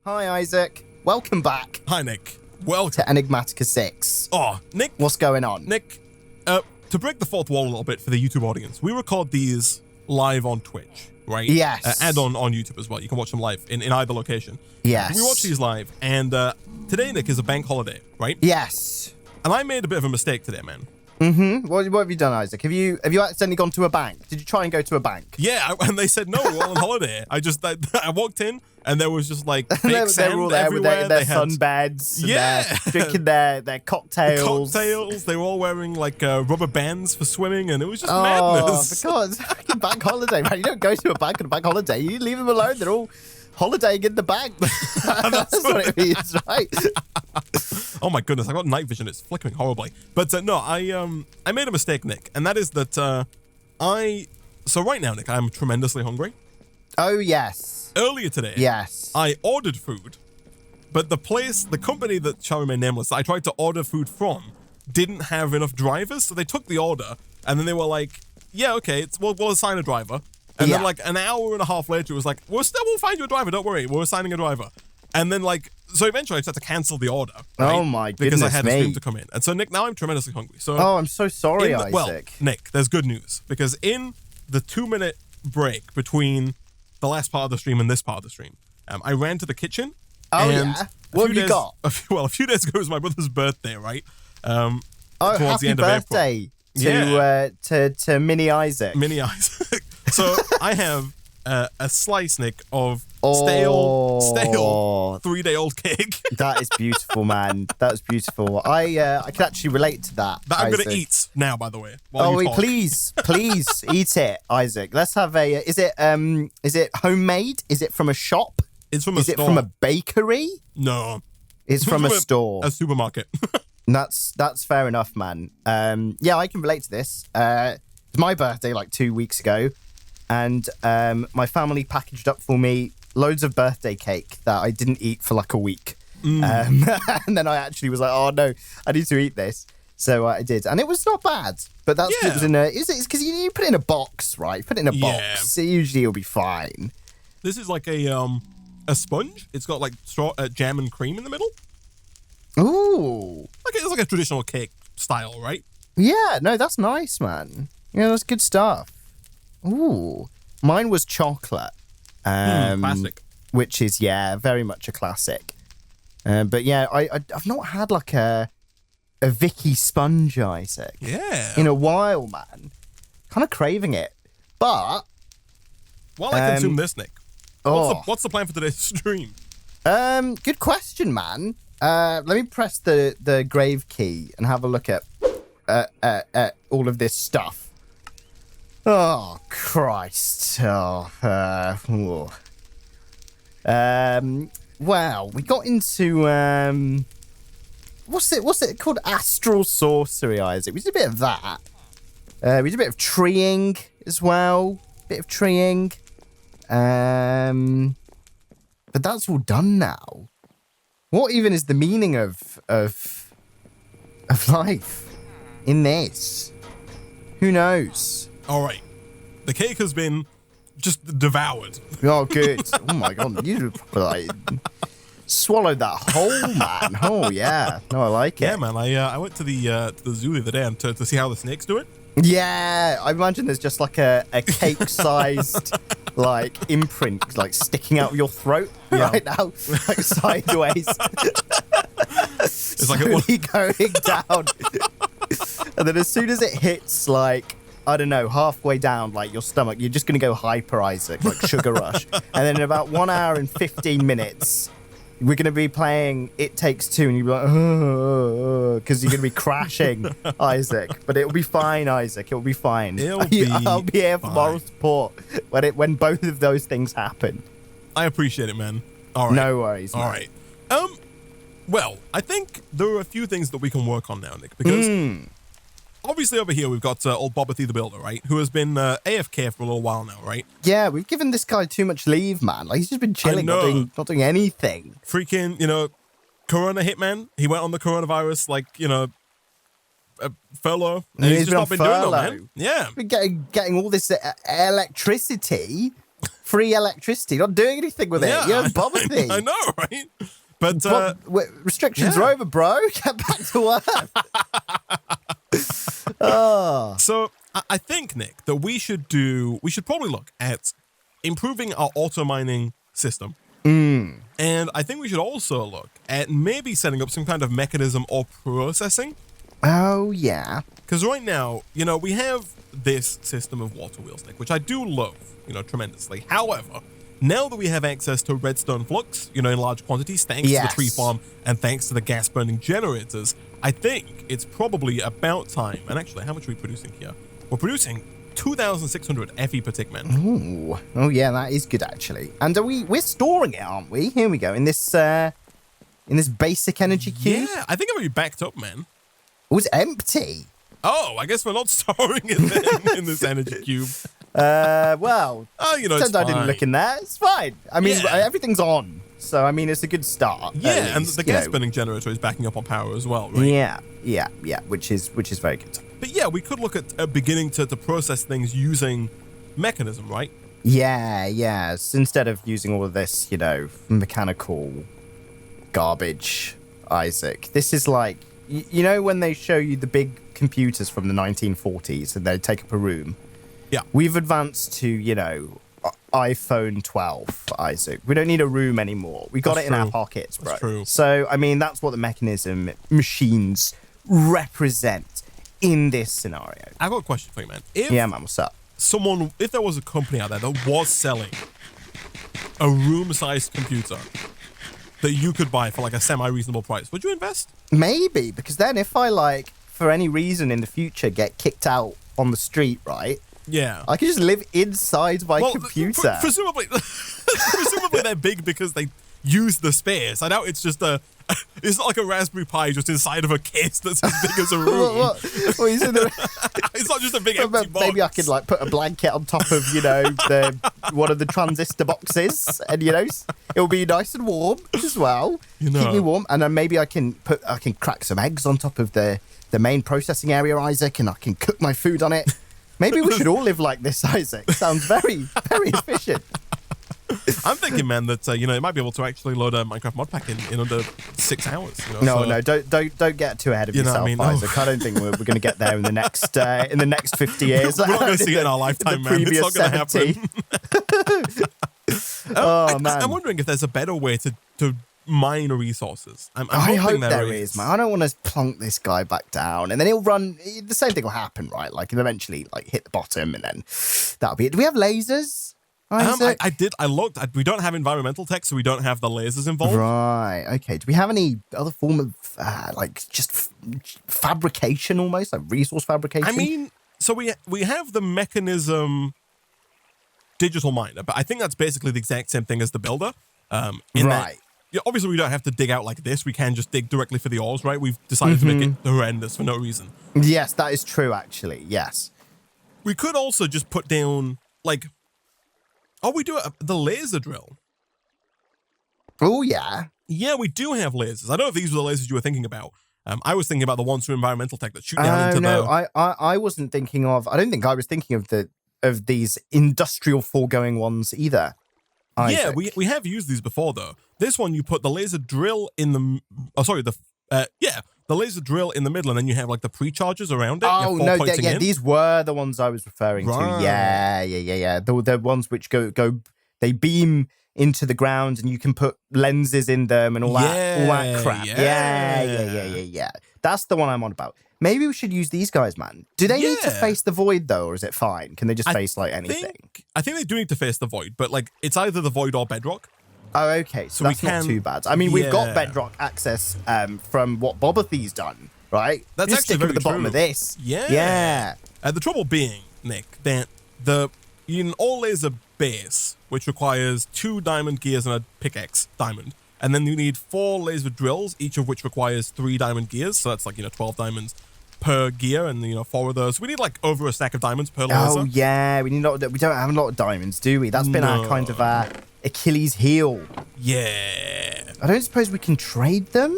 Hi, Isaac. Welcome back. Hi, Nick. Welcome to Enigmatica 6. Oh, Nick. What's going on? Nick, to break the fourth wall a little bit for the YouTube audience, we record these live on Twitch, right? Yes. And on YouTube as well. You can watch them live in either location. Yes. We watch these live, and today, Nick, is a bank holiday, right? Yes. And I made a bit of a mistake today, man. Mm-hmm. What have you done, Isaac? Have you accidentally gone to a bank? Did you try and go to a bank? Yeah, and they said no, we're all on holiday. I walked in and there was just like fake sand they were all there everywhere. with their sunbeds. Yeah, drinking their cocktails. They were all wearing like rubber bands for swimming, and it was just Oh, madness. because fucking bank holiday, man! You don't go to a bank on a bank holiday. You leave them alone. They're all holidaying in the bank. That's what it means, right? Oh my goodness, I got night vision. It's flickering horribly. But no, I made a mistake, Nick, and that is that so right now, Nick, I'm tremendously hungry. Oh yes. Earlier today, yes, I ordered food, but the company that shall remain nameless, that I tried to order food from, didn't have enough drivers, so they took the order, and then they were like, "Yeah, okay, we'll assign a driver." And then like an hour and a half later, it was like, "We'll find you a driver. Don't worry, we're assigning a driver." And then so eventually I just had to cancel the order. Right? Oh my goodness, because I had a stream to come in. And so Nick, now I'm tremendously hungry. So I'm so sorry, Isaac. Well, Nick, there's good news, because in the 2-minute break between the last part of the stream and this part of the stream, I ran to the kitchen. Oh yeah. What have you got? A few days ago was my brother's birthday, right? Oh, towards happy the end birthday to Mini Isaac. Mini Isaac. So I have a slice, Nick, of stale 3-day-old cake. That is beautiful, man. That's beautiful. I can actually relate to that. That I'm going to eat now, by the way. Please eat it, Isaac. Let's have a. Is it homemade? Is it from a shop? It's from a store. Is it from a bakery? No. It's from a store. A supermarket. That's fair enough, man. Yeah, I can relate to this. It's my birthday like 2 weeks ago, and my family packaged up for me loads of birthday cake that I didn't eat for like a week. And then I actually was like, oh no, I need to eat this. So I did, and it was not bad. But that's it was in a. It's because you put it in a box, right? Put it in a box. So usually it'll be fine. This is like a sponge. It's got like jam and cream in the middle. Ooh, it's like a traditional cake style, right? Yeah, no, that's nice, man. Yeah, that's good stuff. Ooh, mine was chocolate. Classic. Which is very much a classic. But yeah, I've not had like a Vicky sponge, Isaac. Yeah. In a while, man. Kind of craving it, but while I consume this, Nick, what's the plan for today's stream? Good question, man. Let me press the grave key and have a look at all of this stuff. Oh Christ! Wow, we got into what's it called? Astral Sorcery, Isaac. We did a bit of that. We did a bit of treeing as well. But that's all done now. What even is the meaning of life in this? Who knows? All right, the cake has been just devoured. Oh, good. Oh my god, you like swallowed that whole, man. Oh yeah, no, I like it. Yeah, man. I went to the zoo the other day to see how the snakes do it. Yeah, I imagine there's just like a cake-sized like imprint like sticking out of your throat right now, like sideways. It's like going down, and then as soon as it hits like, I don't know, halfway down, like your stomach, you're just going to go hyper, Isaac, like sugar rush. And then in about 1 hour and 15 minutes, we're going to be playing It Takes Two, and you'll be like, because you're going to be crashing, Isaac. But it'll be fine, Isaac. It'll be fine. I'll be here for moral support when both of those things happen. I appreciate it, man. All right. No worries, man. All right. Well, I think there are a few things that we can work on now, Nick, because obviously over here we've got old Botania the Builder, right, who has been AFK for a little while now, right? Yeah, we've given this guy too much leave, man. Like, he's just been chilling, not doing anything. Freaking, Corona Hitman. He went on the coronavirus, furlough. And he's just not been doing that, man. Yeah. We're getting all this electricity free electricity. Not doing anything with it. You're Botany. I know, right? But restrictions are over, bro. Get back to work. So I think, Nick, that we should probably look at improving our auto mining system. And I think we should also look at maybe setting up some kind of mechanism or processing. Oh, yeah. Because right now, we have this system of water wheels, Nick, which I do love, tremendously. However, now that we have access to redstone flux, in large quantities, thanks to the tree farm and thanks to the gas burning generators, I think it's probably about time. And actually, how much are we producing here? We're producing 2,600 Fe per tick, man. Ooh. Oh, yeah, that is good, actually. And we're storing it, aren't we? Here we go. In this basic energy cube. Yeah, I think I'm already backed up, man. Oh, it's empty. Oh, I guess we're not storing it then in this energy cube. Well, it's fine. I didn't look in there. It's fine. I mean, everything's on. So, I mean, it's a good start. Yeah, and the gas burning generator is backing up on power as well, right? Yeah, which is very good. But yeah, we could look at beginning to process things using Mekanism, right? Yeah. So instead of using all of this, mechanical garbage, Isaac, this is like, when they show you the big computers from the 1940s and they take up a room? Yeah. We've advanced to, iPhone 12, Isaac. We don't need a room anymore. We got it in our pockets, bro. That's true. So, I mean, that's what the Mekanism machines represent in this scenario. I've got a question for you, man. Man, what's up? If there was a company out there that was selling a room-sized computer that you could buy for like a semi-reasonable price, would you invest? Maybe, because then if I for any reason in the future get kicked out on the street, right? Yeah. I can just live inside my computer. Presumably they're big because they use the space. I doubt it's just it's not like a Raspberry Pi just inside of a case that's as big as a room. What It's not just a big empty box. Maybe I could put a blanket on top of, one of the transistor boxes and, it'll be nice and warm as well. Keep me warm. And then maybe I can crack some eggs on top of the main processing area, Isaac, and I can cook my food on it. Maybe we should all live like this, Isaac. Sounds very, very efficient. I'm thinking, man, that it might be able to actually load a Minecraft Modpack in under 6 hours. No, don't get too ahead of yourself, Isaac. I don't think we're going to get there in the next 50 years. We're not going to see it in our lifetime, man. It's not going to happen. Man, I'm wondering if there's a better way to mine resources. I hope there is, man. I don't want to plunk this guy back down, and then he'll run. The same thing will happen, right? He'll eventually hit the bottom, and then that'll be it. Do we have lasers? I looked. We don't have environmental tech, so we don't have the lasers involved. Right. Okay. Do we have any other form of just fabrication, almost like resource fabrication? I mean, so we have the Mekanism digital miner, but I think that's basically the exact same thing as the builder. Right. Obviously, we don't have to dig out like this. We can just dig directly for the ores, right? We've decided to make it horrendous for no reason. Yes, that is true, actually. Yes. We could also just put down, we do the laser drill. Oh, yeah. Yeah, we do have lasers. I don't know if these were the lasers you were thinking about. I was thinking about the ones from environmental tech that shoot down into the... I wasn't thinking of... I don't think I was thinking of these industrial foregoing ones either. Yeah, we have used these before, though. This one, you put the laser drill in the... the laser drill in the middle, and then you have, the pre-charges around it. Oh, no, these were the ones I was referring to. Yeah. The ones which go... They beam into the ground, and you can put lenses in them and all that crap. Yeah. That's the one I'm on about. Maybe we should use these guys, man. Do they need to face the void, though, or is it fine? Can they just face, anything? I think they do need to face the void, but, it's either the void or bedrock. Oh, okay. So that's not too bad. I mean, we've got bedrock access from what Bobathy's done, right? That's just actually stick at the bottom of this. Yeah. The trouble being, Nick, that in all laser base, which requires 2 diamond gears and a pickaxe diamond, and then you need 4 laser drills, each of which requires 3 diamond gears. So that's 12 diamonds per gear, and 4 of those. We need over a stack of diamonds per laser. Oh yeah, we don't have a lot of diamonds, do we? That's been our kind of Achilles heel. Yeah. I don't suppose we can trade them?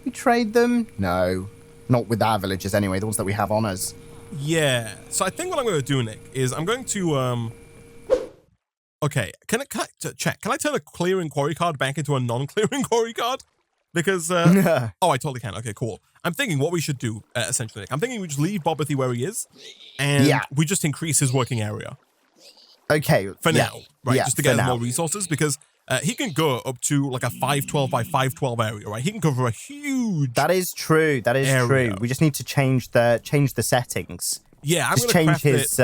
We trade them? No. Not with our villagers anyway, the ones that we have on us. Yeah. So I think what I'm going to do, Nick, is I'm going to Okay, can I check? Can I turn a clearing quarry card back into a non-clearing quarry card? Because, oh, I totally can. Okay, cool. I'm thinking what we should do, essentially, Nick. I'm thinking we just leave Bobothy where he is, and we just increase his working area. Okay. For now, right? Just to get more resources, because he can go up to like a 512 by 512 area, right? He can cover a huge That is true. That is area. true. We just need to change the settings. Yeah, I'm just gonna change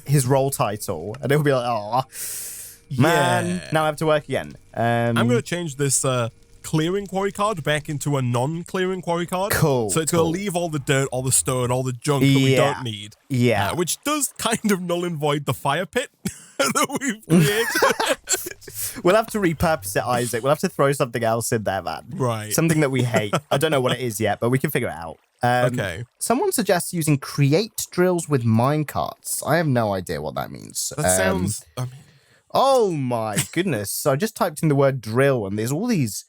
his role title, and it'll be like, oh, man, now I have to work again. I'm gonna change this clearing quarry card back into a non-clearing quarry card. Cool. So it's gonna leave all the dirt, all the stone, all the junk that we don't need. Yeah. Which does kind of null and void the fire pit that we've created. We'll have to repurpose it, Isaac. We'll have to throw something else in there, man. Right. Something that we hate. I don't know what it is yet, but we can figure it out. Okay. Someone suggests using create drills with minecarts. I have no idea what that means. That sounds... Oh my goodness. So I just typed in the word drill, and there's all these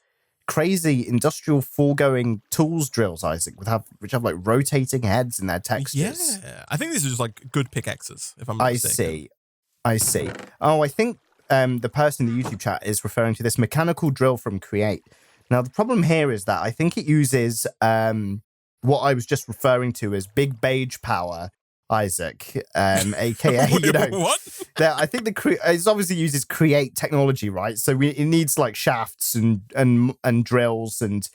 crazy industrial foregoing tools drills, Isaac, which have like rotating heads in their textures. Yeah. I think these are just like good pickaxes, if I'm not mistaken. I see. Oh, I think the person in the YouTube chat is referring to this mechanical drill from Create. Now, the problem here is that I think it uses what I was just referring to as big beige power, Isaac, aka Wait, what? I think it obviously uses Create technology, right? So it needs like shafts and drills and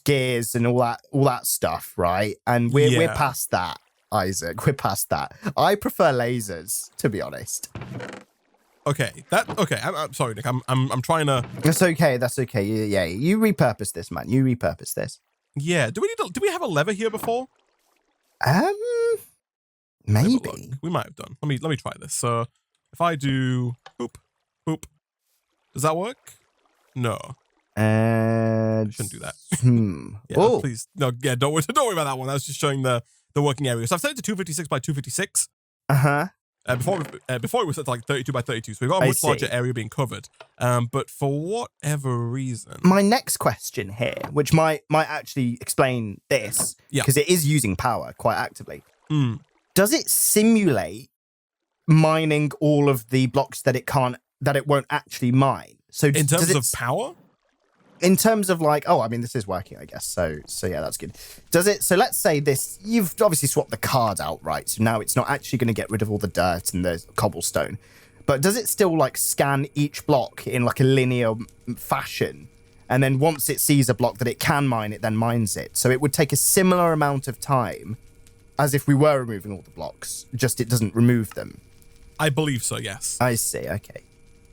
gears and all that stuff, right? And we're past that, Isaac. We're past that. I prefer lasers, to be honest. Okay, I'm sorry, Nick. I'm trying to. That's okay. That's okay. Yeah. You repurpose this, man. You repurpose this. Yeah. Do we have a lever here before? Maybe we might have done. Let me try this. So if I do boop, does that work? No. I shouldn't do that. Yeah, please. No. Yeah. Don't worry about that one. I was just showing the working area. So I've set it to 256 by 256. Before it was set to like 32 by 32, so we've got a much larger area being covered. But for whatever reason, my next question here, which might actually explain this, because it is using power quite actively. Does it simulate mining all of the blocks that it won't actually mine? So in terms of power? In terms of like, this is working, I guess. So yeah, that's good. Does it? So let's say this, you've obviously swapped the card out, right? So now it's not actually going to get rid of all the dirt and the cobblestone. But does it still like scan each block in like a linear fashion? And then once it sees a block that it can mine, it then mines it. So it would take a similar amount of time as if we were removing all the blocks, just it doesn't remove them. I believe so, yes. I see, okay.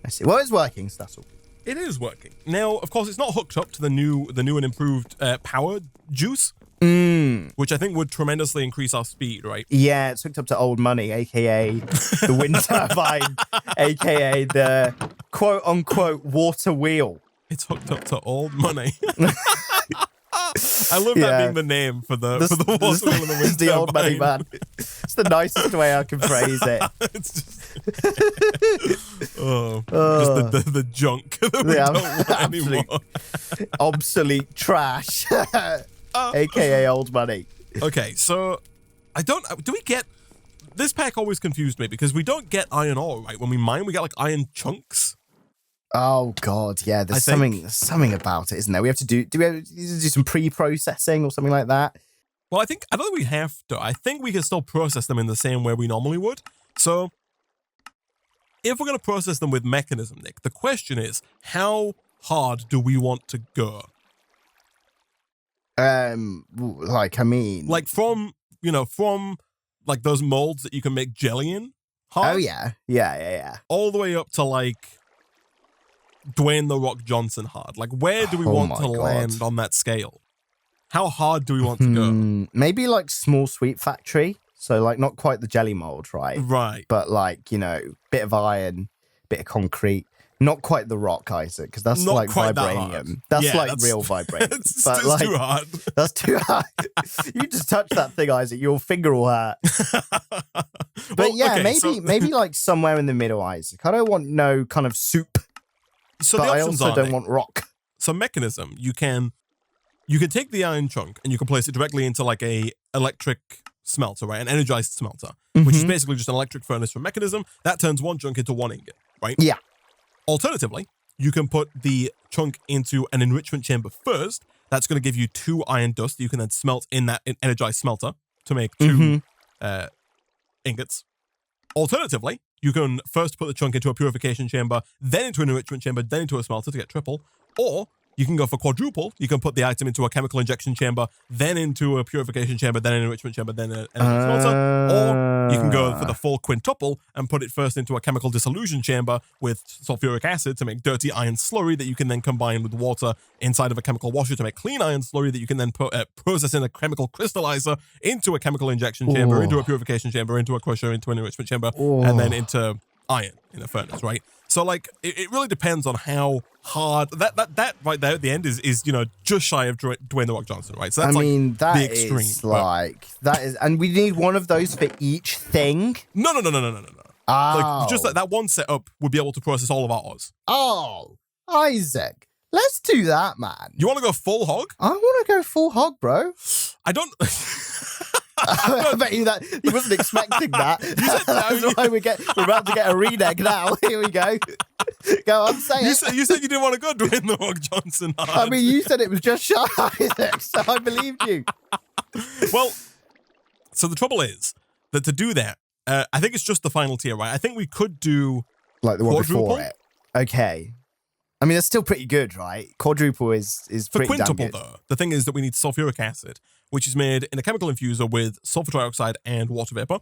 I see. Well, it's working, so that's all. It is working. Now, of course, it's not hooked up to the new and improved power juice, which I think would tremendously increase our speed, right? Yeah, it's hooked up to old money, aka the wind turbine, aka the quote-unquote water wheel. It's hooked up to old money. I love that being the name for the water wheel and the wind turbine. The old money man. It's the nicest way I can phrase it. It's just, just the junk that we don't want anymore. Obsolete trash, aka old money. Okay, so do we get this pack? Always confused me because we don't get iron ore, right? When we mine, we get like iron chunks. Oh God, yeah. There's something about it, isn't there? We have to do we have to do some pre-processing or something like that? Well, I don't think we have to. I think we can still process them in the same way we normally would. So if we're going to process them with Mekanism, Nick, the question is, how hard do we want to go? Like from like those molds that you can make jelly in. Hard, oh yeah. All the way up to like Dwayne The Rock Johnson hard. Like, where do we want to land on that scale? How hard do we want to go? Maybe like small sweet factory. So like not quite the jelly mold, right? Right. But like, bit of iron, bit of concrete. Not quite the rock, Isaac, because that's not like vibranium. That's real vibranium. That's too hard. That's too hard. You just touch that thing, Isaac, your finger will hurt. But maybe like somewhere in the middle, Isaac. I don't want no kind of soup. So but the I options also are, don't Nick, want rock. So Mekanism, you can take the iron chunk and you can place it directly into like a electric smelter, right? An energized smelter, which is basically just an electric furnace from Mekanism that turns one chunk into one ingot, right? Yeah. Alternatively, you can put the chunk into an enrichment chamber first. That's going to give you 2 iron dust that you can then smelt in that energized smelter to make 2 ingots. Alternatively, you can first put the chunk into a purification chamber, then into an enrichment chamber, then into a smelter to get triple. Or you can go for quadruple. You can put the item into a chemical injection chamber, then into a purification chamber, then an enrichment chamber, then an smelter. Or you can go for the full quintuple and put it first into a chemical dissolution chamber with sulfuric acid to make dirty iron slurry that you can then combine with water inside of a chemical washer to make clean iron slurry that you can then process in a chemical crystallizer into a chemical injection chamber, into a purification chamber, into a crusher, into an enrichment chamber, and then into iron in a furnace, right? So like it really depends on how hard that right there at the end is just shy of Dwayne The Rock Johnson, right? So that's that the extreme. Is like that is, and we need one of those for each thing. No. Oh. Like just that one setup would be able to process all of our ores. Oh, Isaac, let's do that, man. You want to go full hog? I want to go full hog, bro. I don't. I bet you that he wasn't expecting that. That's why we're about to get a reneg now. Here we go. Go on, say it. You said you didn't want to go Dwayne The Rock Johnson hard. I mean, you said it was just shy, so I believed you. Well, so the trouble is that to do that, I think it's just the final tier, right? I think we could do like the one quadruple before it. Okay. I mean, that's still pretty good, right? Quadruple is for pretty quintuple, damn good. though. The thing is that we need sulfuric acid, which is made in a chemical infuser with sulfur trioxide and water vapor.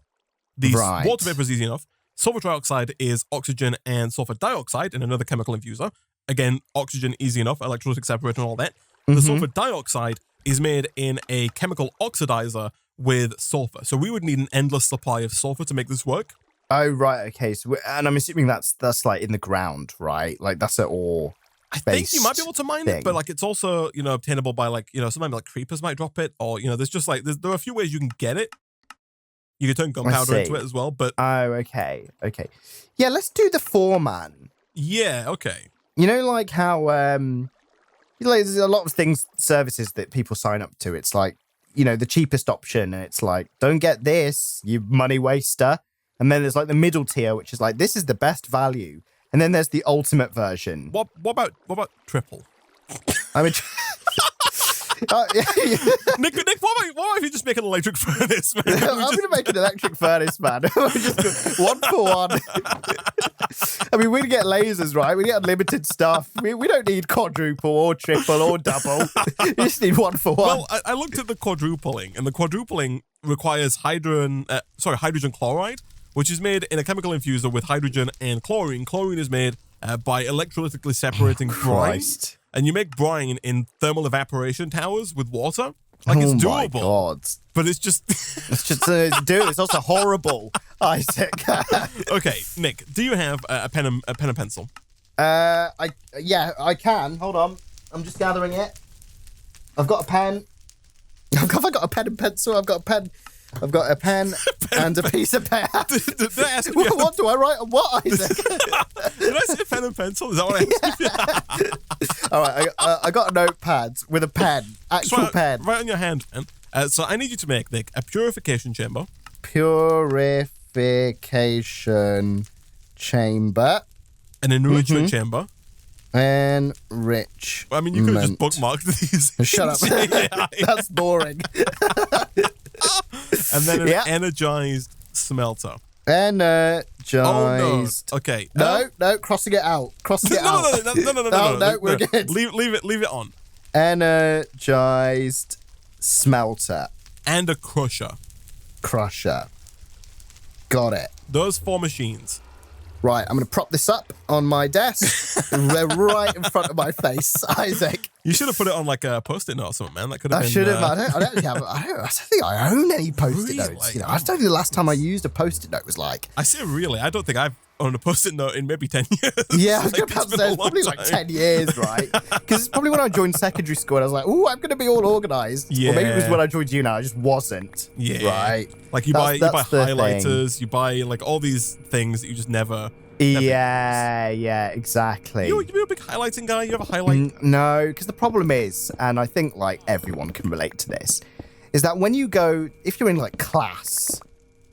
Water vapor is easy enough. Sulfur trioxide is oxygen and sulfur dioxide in another chemical infuser. Again, oxygen easy enough, electrolytic separator and all that. The sulfur dioxide is made in a chemical oxidizer with sulfur. So we would need an endless supply of sulfur to make this work. Oh, right. Okay. So, and I'm assuming that's like in the ground, right? Like that's an ore. I think you might be able to mine it, but like it's also, obtainable by like, sometimes like creepers might drop it, or, there's just like, there are a few ways you can get it. You can turn gunpowder into it as well, but. Oh, okay. Okay. Yeah, let's do the 4-man. Yeah, okay. You know, like how, there's a lot of services that people sign up to. It's like, the cheapest option. And it's like, don't get this, you money waster. And then there's like the middle tier, which is like, this is the best value. And then there's the ultimate version. What about triple? I mean, Nick, what about if you just make an electric furnace, man? I'm going to make an electric furnace, man. Just 1 for 1. I mean, we get lasers, right? We get unlimited stuff. We don't need quadruple or triple or double. You just need 1 for 1. Well, I looked at the quadrupling, and the quadrupling requires hydrogen chloride, which is made in a chemical infuser with hydrogen and chlorine. Chlorine is made by electrolytically separating brine. And you make brine in thermal evaporation towers with water. Like, it's doable. Oh, my God. But it's just... it's also horrible, Isaac. Okay, Nick, do you have a pen and pencil? Yeah, I can. Hold on. I'm just gathering it. I've got a pen. Have I got a pen and pencil? I've got a pen. I've got a pen and a piece of paper. Did I ask you what do I write on what, Isaac? Did I say pen and pencil? Is that what I asked you? All right, I got a notepad with a pen, actual pen. Right on your hand, man. So I need you to make, Nick, a purification chamber. Purification chamber. An enrichment chamber. Enrich. I mean, you could have just bookmarked these. Shut up. That's boring. And then an energized smelter. Energized. Oh, no. Okay. No, crossing it out. Crossing it out. No, we're good. Leave it on. Energized smelter. And a crusher. Got it. Those 4 machines. Right, I'm going to prop this up on my desk. They're right in front of my face, Isaac. You should have put it on like a post-it note or something, man. That could have been... I should have. I don't think I own any post-it notes. I don't think the last time I used a post-it note was like... I say really. I don't think I've owned a post-it note in maybe 10 years. Yeah, I was going to say it's probably like 10 years, right? Because it's probably when I joined secondary school and I was like, ooh, I'm going to be all organized. Yeah. Or maybe it was when I joined uni, I just wasn't. Yeah. Right? Like you buy highlighters, you buy like all these things that you just never... Yeah, exactly. You're a big highlighting guy? You have a highlight? No, because the problem is, and I think like everyone can relate to this, is that when you go, if you're in like class,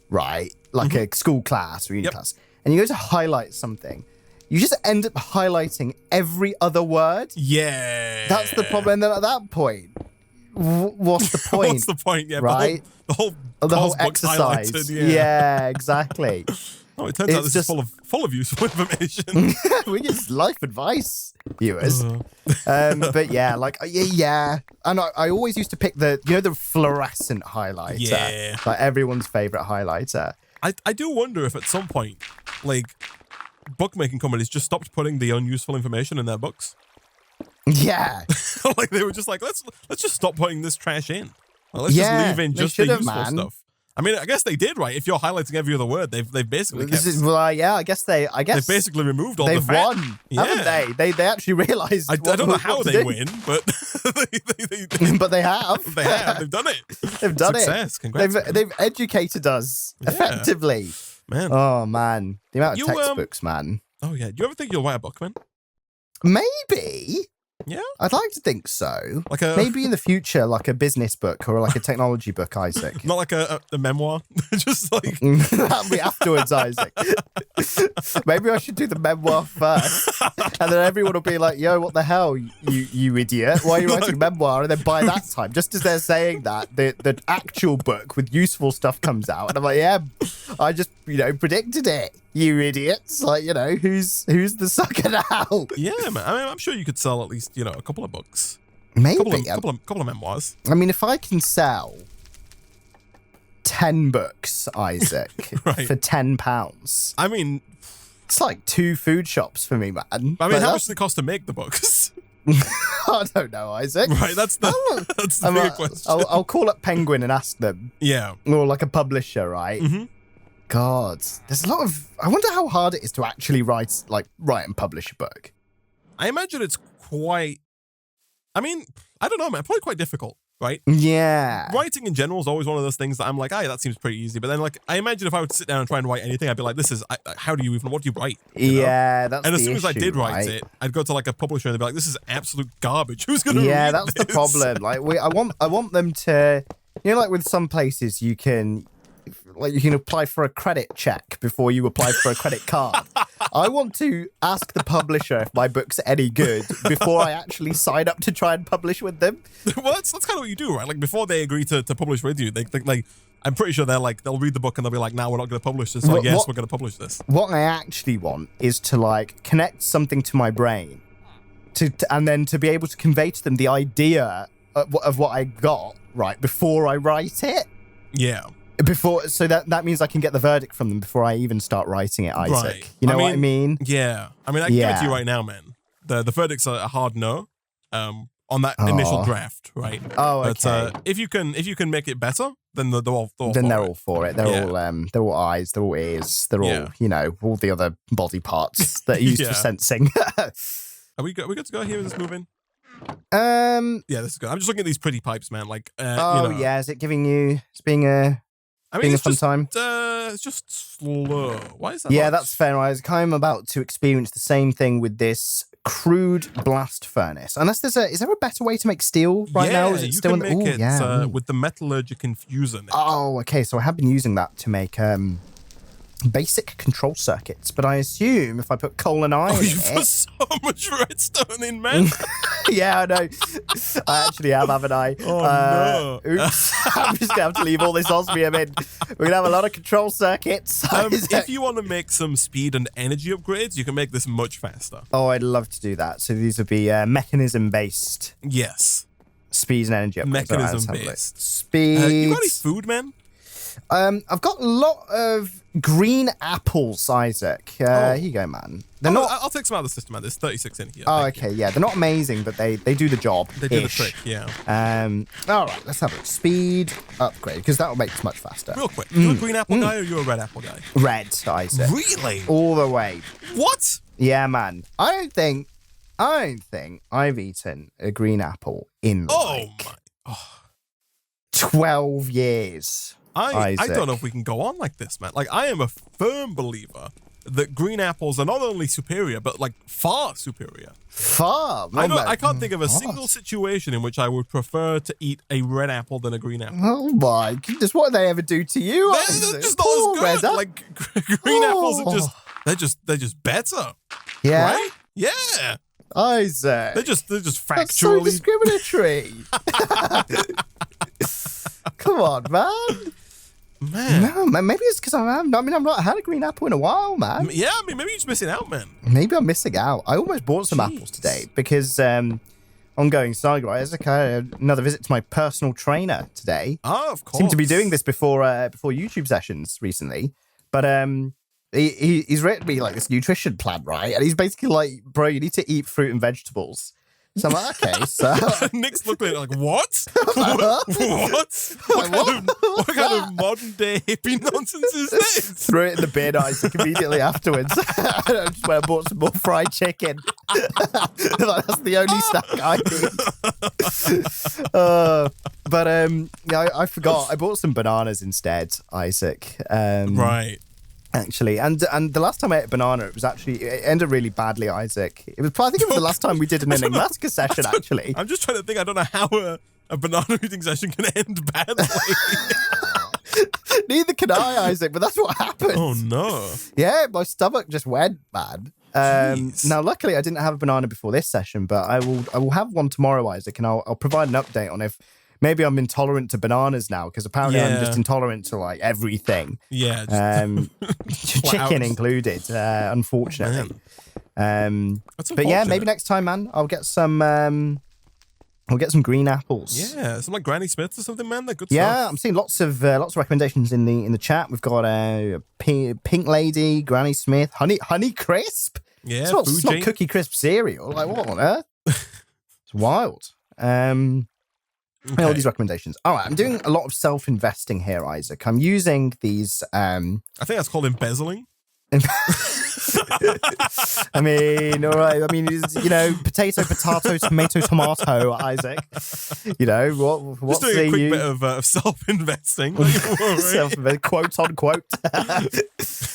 right, like a school class or uni class, and you go to highlight something, you just end up highlighting every other word. Yeah. That's the problem. And then at that point, what's the point? What's the point? Yeah, right? The whole exercise. Highlighted, yeah, exactly. Oh, it turns out this is full of useful information. We get life advice, viewers. But yeah, like yeah. And I always used to pick the fluorescent highlighter. Yeah. Like everyone's favorite highlighter. I do wonder if at some point, like, bookmaking companies just stopped putting the unuseful information in their books. Yeah. Like they were just like, let's just stop putting this trash in. Well, let's just leave in just the useful stuff. I mean, I guess they did, right? If you're highlighting every other word, they've basically kept... I guess they've basically removed all the fat. They've won, haven't they? They actually realised. I don't know how they win, but but they have. They have. They've done it. They've done Success. it. Congrats. They've educated us effectively. Man. Oh man, the amount of textbooks, man. Oh yeah. Do you ever think you'll write a book, man? Maybe. Yeah, I'd like to think so. Like maybe in the future, like a business book or like a technology book, Isaac. Not like a memoir, just like that'll be afterwards, Isaac. Maybe I should do the memoir first, and then everyone will be like, "Yo, what the hell, you idiot? Why are you writing a memoir?" And then by that time, just as they're saying that, the actual book with useful stuff comes out, and I'm like, "Yeah, I just predicted it." You idiots! Like, who's the sucker now? Yeah, man. I mean, I'm sure you could sell at least, a couple of books. Maybe. Couple of memoirs. I mean, if I can sell 10 books, Isaac, right. for £10. I mean... It's like 2 food shops for me, man. I mean, how much does it cost to make the books? I don't know, Isaac. Right, that's the big question. I'll call up Penguin and ask them. Yeah. Or like a publisher, right? Mm-hmm. God, there's a lot of... I wonder how hard it is to actually write and publish a book. I imagine it's quite... I mean, I don't know, man. Probably quite difficult, right? Yeah. Writing in general is always one of those things that I'm like, that seems pretty easy. But then, like, I imagine if I would sit down and try and write anything, I'd be like, what do you write? Yeah, that's the issue, And as soon as I did write it, I'd go to, like, a publisher and they'd be like, this is absolute garbage. Who's going to read Yeah, that's this? the problem. Like, I want them to... like with some places you can apply for a credit check before you apply for a credit card. I want to ask the publisher if my book's any good before I actually sign up to try and publish with them. Well, that's kind of what you do, right? Like, before they agree to publish with you, I'm pretty sure they'll read the book and they'll be like, "No, we're not going to publish this." Like, yes, we're going to publish this. What I actually want is to connect something to my brain, and then to be able to convey to them the idea of what I got right before I write it. Yeah. So that means I can get the verdict from them before I even start writing it, Isaac. Right. You know what I mean? Yeah. I mean, I can give it to you right now, man. The verdict's a hard no on that initial draft, right? Oh, okay. But if you can make it better, then they're all for it. They're all eyes, they're all ears, they're all all the other body parts that are used for sensing. Are we good to go here? Is this moving? Yeah, this is good. I'm just looking at these pretty pipes, man. Like, yeah. Is it giving you? It's being a fun time. It's just slow. Why is that? Yeah, that's fair. I'm about to experience the same thing with this crude blast furnace. Unless is there a better way to make steel right now? Is it still you can make it with the metallurgic infuser. Oh, okay. So I have been using that to make basic control circuits, but I assume if I put coal and iron you put so much redstone in, man. Yeah, I know. I actually have, haven't I? Oh, no. Oops. I'm just going to have to leave all this osmium in. We're going to have a lot of control circuits. If you want to make some speed and energy upgrades, you can make this much faster. Oh, I'd love to do that. So these would be mechanism-based. Yes. Speed and energy upgrades. Mechanism-based. Speed. You got any food, man? I've got a lot of green apples, Isaac. Here you go, man. They're not. I'll take some out of the system, man. There's 36 in here. Oh, okay, yeah. They're not amazing, but they do the job. They do the trick, yeah. All right, let's have a speed upgrade, because that will make us much faster. Real quick, you a green apple guy or you a red apple guy? Red, Isaac. Really? All the way. What? Yeah, man. I don't think I've eaten a green apple in 12 years. I don't know if we can go on like this, man. Like, I am a firm believer that green apples are not only superior, but far superior. Far? I can't think of a single situation in which I would prefer to eat a red apple than a green apple. Oh my goodness, what did they ever do to you? They're just not as good. Like, green apples are they're just better. Yeah? Right? Yeah. Isaac. They're just That's so factually. discriminatory. Come on, man. Man. No, man, maybe it's because I've not had a green apple in a while, man. Yeah, I mean, maybe you're just missing out, man. Maybe I'm missing out. I almost bought some apples today because ongoing saga, Isaac, I had another visit to my personal trainer today. Oh, of course. Seemed to be doing this before YouTube sessions recently, but he's written me like this nutrition plan, right? And he's basically like, bro, you need to eat fruit and vegetables. So I'm like, okay, so Nick's looking at it like, what? What? What kind of modern day hippie nonsense is this? threw it in the bin, Isaac, immediately afterwards. I just went and bought some more fried chicken. That's the only snack I need. Yeah, I forgot. I bought some bananas instead, Isaac. Right. Actually, and the last time I ate a banana, it ended really badly, Isaac. I think it was the last time we did an Enigmatica session, actually. I'm just trying to think. I don't know how a banana eating session can end badly. Neither can I, Isaac, but that's what happened. Oh, no. Yeah, my stomach just went bad. Now, luckily, I didn't have a banana before this session, but I will have one tomorrow, Isaac, and I'll provide an update on if maybe I'm intolerant to bananas now, because apparently I'm just intolerant to like everything. Yeah. Chicken included, unfortunately. But yeah, maybe next time, man, I'll get some green apples. Yeah, some like Granny Smiths or something, man. They're good Yeah, stuff. I'm seeing lots of recommendations in the chat. We've got Pink Lady, Granny Smith, Honey Crisp. Yeah, it's not Cookie Crisp cereal. Like, what on earth? It's wild. Okay. All these recommendations. All right, I'm doing a lot of self-investing here, Isaac. I'm using these. I think that's called embezzling. I mean, all right. I mean, potato, tomato, tomato, Isaac. What's just doing a quick bit of self-investing. Quote unquote.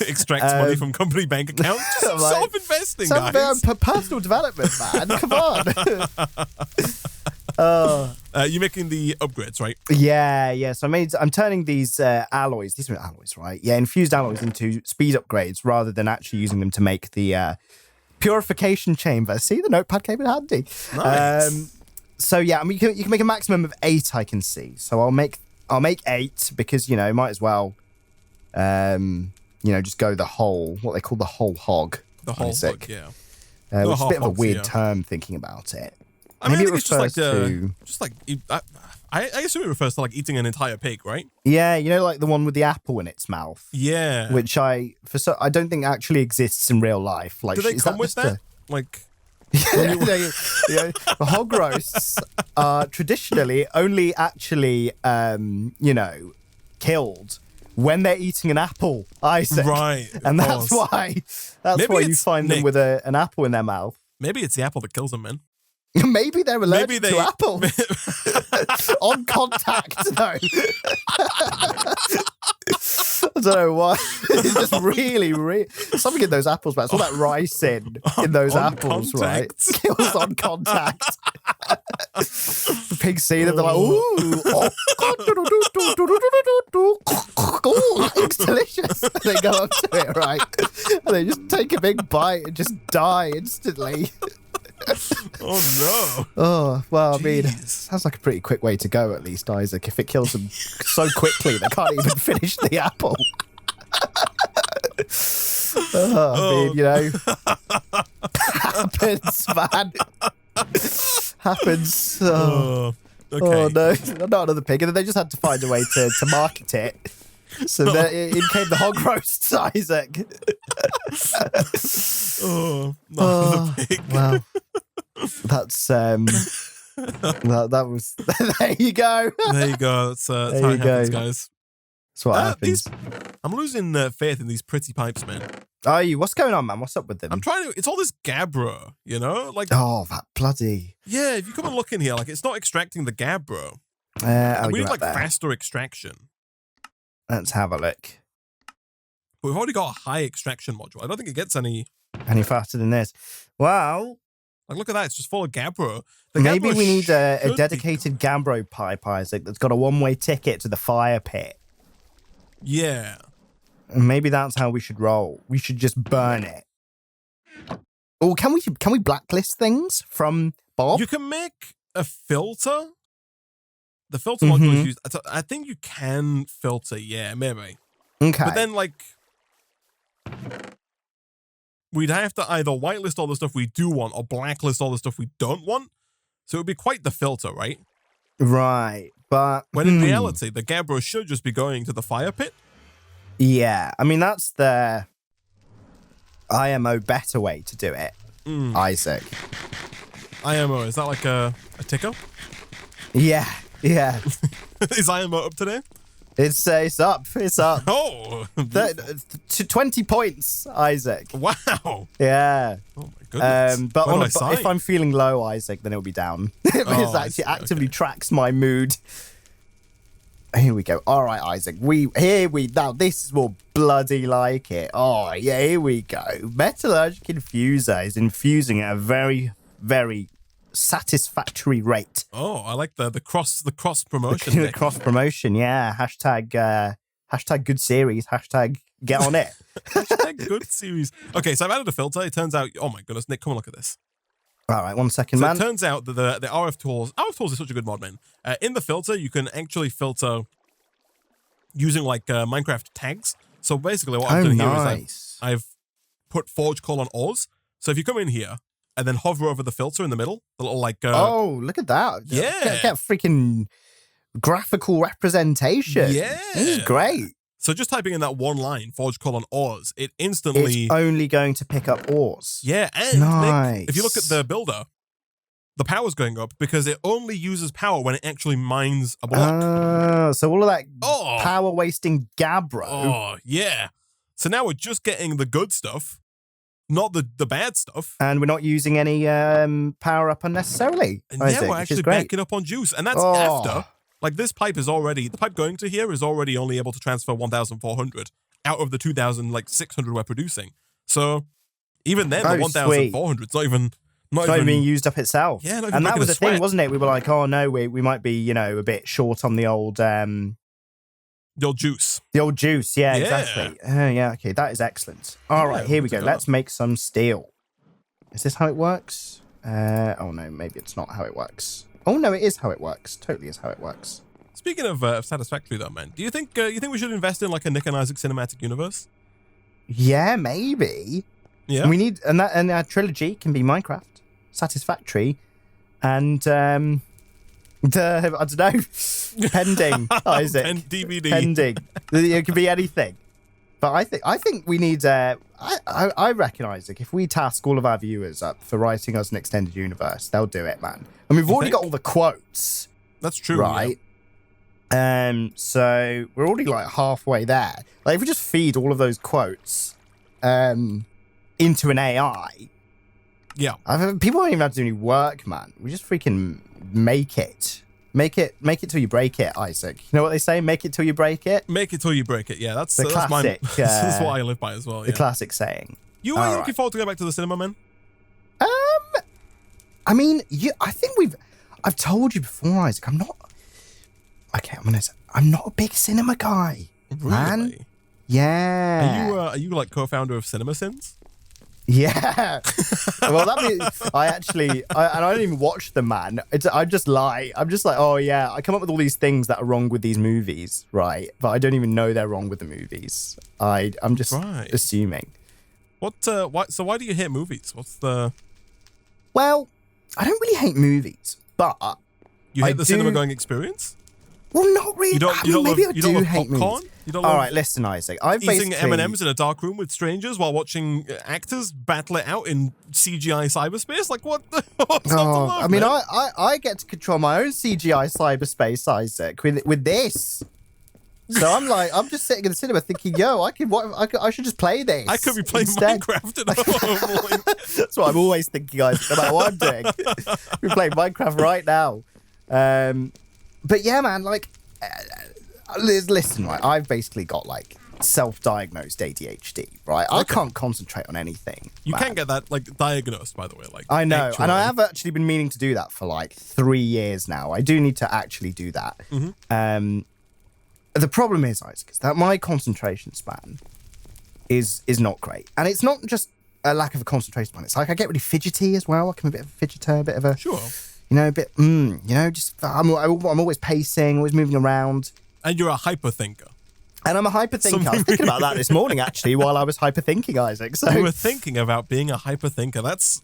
Extracts money from company bank accounts. Just self-investing, guys. Personal development, man. Come on. You're making the upgrades, right? Yeah. So I'm turning these alloys. These are alloys, right? Yeah, infused alloys into speed upgrades rather than actually using them to make the purification chamber. See, the notepad came in handy. Nice. So yeah, I mean, you can make a maximum of 8. I can see. So I'll make 8 because might as well, just go the whole what they call the whole hog. The whole hog, yeah. Which is a bit of a weird term thinking about it. I think it's just like I assume it refers to like eating an entire pig, right? Yeah, like the one with the apple in its mouth. Yeah, which I don't think actually exists in real life. Like, do they come with that? The hog roasts are traditionally only actually killed when they're eating an apple, Isaac. Right, and that's why you find them with an apple in their mouth. Maybe it's the apple that kills them, man. Maybe they're allergic to apples. On contact, though. I don't know why. It's just really something in those apples, man. It's all that rice in those apples, contact. Right? Kills on contact. The pigs see them, they're like, ooh, that looks delicious. And they go up to it, right? And they just take a big bite and just die instantly. Oh no! Oh well, I mean, sounds like a pretty quick way to go, at least, Isaac. If it kills them so quickly, they can't even finish the apple. I mean, happens, man. Happens. Oh, okay. Oh no, not another pig. And then they just had to find a way to market it. So in came the hog roasts, Isaac. Not another pig. Wow. That's that was. There you go. There you go. That's how it happens, guys. That's what happens. I'm losing faith in these pretty pipes, man. Are you? What's going on, man? What's up with them? I'm trying to. It's all this gabbro, like. Oh, that bloody. Yeah, if you come and look in here, like it's not extracting the gabbro. We need like faster extraction. Let's have a look. But we've already got a high extraction module. I don't think it gets any faster than this. Well, like look at that. It's just full of gabbro. Maybe we need a dedicated gabbro pipe, Isaac, that's got a one-way ticket to the fire pit. Yeah. And maybe that's how we should roll. We should just burn it. Oh, can we blacklist things from Bob? You can make a filter. The filter module is used. I think you can filter. Yeah, maybe. Okay. But then, like, we'd have to either whitelist all the stuff we do want or blacklist all the stuff we don't want. So it would be quite the filter, right? Right. But when in reality, the Gabbro should just be going to the fire pit. Yeah. I mean, that's the IMO better way to do it, Isaac. IMO, is that like a ticker? Yeah. Yeah. Is IMO up today? It's up. It's up. Oh, 20 points, Isaac. Wow. Yeah. Oh my goodness. But if I'm feeling low, Isaac, then it'll be down. It actually actively tracks my mood. Here we go. All right, Isaac. Now this is more bloody like it. Oh yeah, here we go. Metallurgic infuser is infusing at a very, very satisfactory rate. Oh, I like the cross promotion. The cross promotion, yeah. Hashtag good series. Hashtag get on it. Hashtag good series. Okay, so I've added a filter. It turns out, oh my goodness, Nick, come and look at this. All right, 1 second, so man. It turns out that the RFTools is such a good mod, man. In the filter, you can actually filter using like Minecraft tags. So basically what I'm doing here is I've put forge colon ores. So if you come in here and then hover over the filter in the middle, the little like... oh, look at that. Yeah. Get freaking graphical representation. Yeah. This is great. So just typing in that one line, forge colon ores, it instantly... It's only going to pick up ores. Yeah, and nice. Nick, if you look at the builder, the power's going up because it only uses power when it actually mines a block. So all of that power-wasting Gabbro. Oh, yeah. So now we're just getting the good stuff, not the bad stuff. And we're not using any power up unnecessarily. And Isaac, yeah, we're actually backing up on juice. And that's after... Like, this pipe is already... The pipe going to here is already only able to transfer 1,400 out of the 2,600 we're producing. So, even then, the 1,400 is not even being used up itself. Yeah, and that was the thing, wasn't it? We were like, oh, no, we might be, a bit short on the old... the old juice. The old juice, yeah. Exactly. Yeah, okay, that is excellent. All right, here we go. Let's make some steel. Is this how it works? Oh, no, maybe it's not how it works. Oh no, it is how it works. Totally is how it works. Speaking of Satisfactory, though, man, do you think we should invest in like a Nick and Isaac cinematic universe? Yeah, maybe. Yeah, we need, and our trilogy can be Minecraft, Satisfactory, and I don't know, pending Isaac, DVD, pending. It could be anything. But I think we need. I reckon, Isaac, if we task all of our viewers up for writing us an extended universe, they'll do it, man. And we've already got all the quotes. That's true, right? Yeah. So we're already like halfway there. Like if we just feed all of those quotes, into an AI. Yeah. People don't even have to do any work, man. We just freaking make it. Make it till you break it, Isaac. You know what they say? Make it till you break it. Make it till you break it. Yeah, that's the classic. That's what I live by as well. The classic saying. You are looking forward to go back to the cinema, man? I mean, I think I've told you before, Isaac. I'm not. Okay, I'm not a big cinema guy, man. Really? Yeah. Are you like co-founder of CinemaSins? Yeah. Well, that means I don't even watch them, man. I just lie. I'm just like, oh yeah, I come up with all these things that are wrong with these movies, right? But I don't even know they're wrong with the movies. I'm just assuming. So why do you hate movies? What's the? Well, I don't really hate movies, but you hate the cinema going experience. Well, not really. Maybe I do hate popcorn? movies. All right, listen, Isaac. I've eating M&Ms in a dark room with strangers while watching actors battle it out in CGI cyberspace. Like what? What's not to love, I mean, I get to control my own CGI cyberspace, Isaac, with this. So I'm just sitting in the cinema thinking, yo, I should just play this. I could be playing Minecraft at home. That's what I'm always thinking, guys. No matter what I'm doing, we're playing Minecraft right now. But yeah, man, like, listen, right? I've basically got like self-diagnosed ADHD, right? Okay. I can't concentrate on anything. You can get that like diagnosed, by the way. Like I know, and I have actually been meaning to do that for like 3 years now. I do need to actually do that. Mm-hmm. The problem is, Isaac, is that my concentration span is not great, and it's not just a lack of a concentration on it. It's like I get really fidgety as well. I'm a bit of a fidgeter, a bit of a Sure. a bit. Just I'm always pacing, always moving around. And you're a hyperthinker. And I'm a hyperthinker. I was thinking about that this morning actually, while I was hyperthinking, Isaac. So you were thinking about being a hyperthinker. That's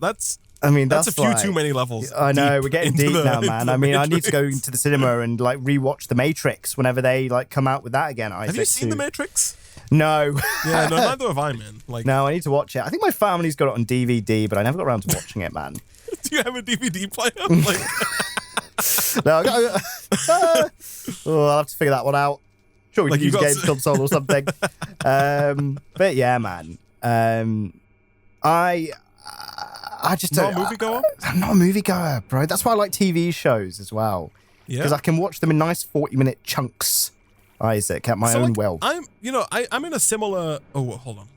a few like, too many levels. I know, we're getting deep now, man. I mean, I need to go Matrix. into the cinema and like rewatch The Matrix whenever they like come out with that again. Isaac, Have you seen The Matrix? No. Yeah, no, neither have I, man. Like, No, I need to watch it. I think my family's got it on DVD, but I never got around to watching it, man. do you have a DVD player? Like, No, I'll have to figure that one out. Sure, we Like, can you use got games console or something. But yeah, man. I just not a don't. moviegoer? I'm not a moviegoer, bro. That's why I like TV shows as well. Yeah. Because I can watch them in nice 40-minute chunks, Isaac, at my own will. I'm in a similar. Oh, hold on.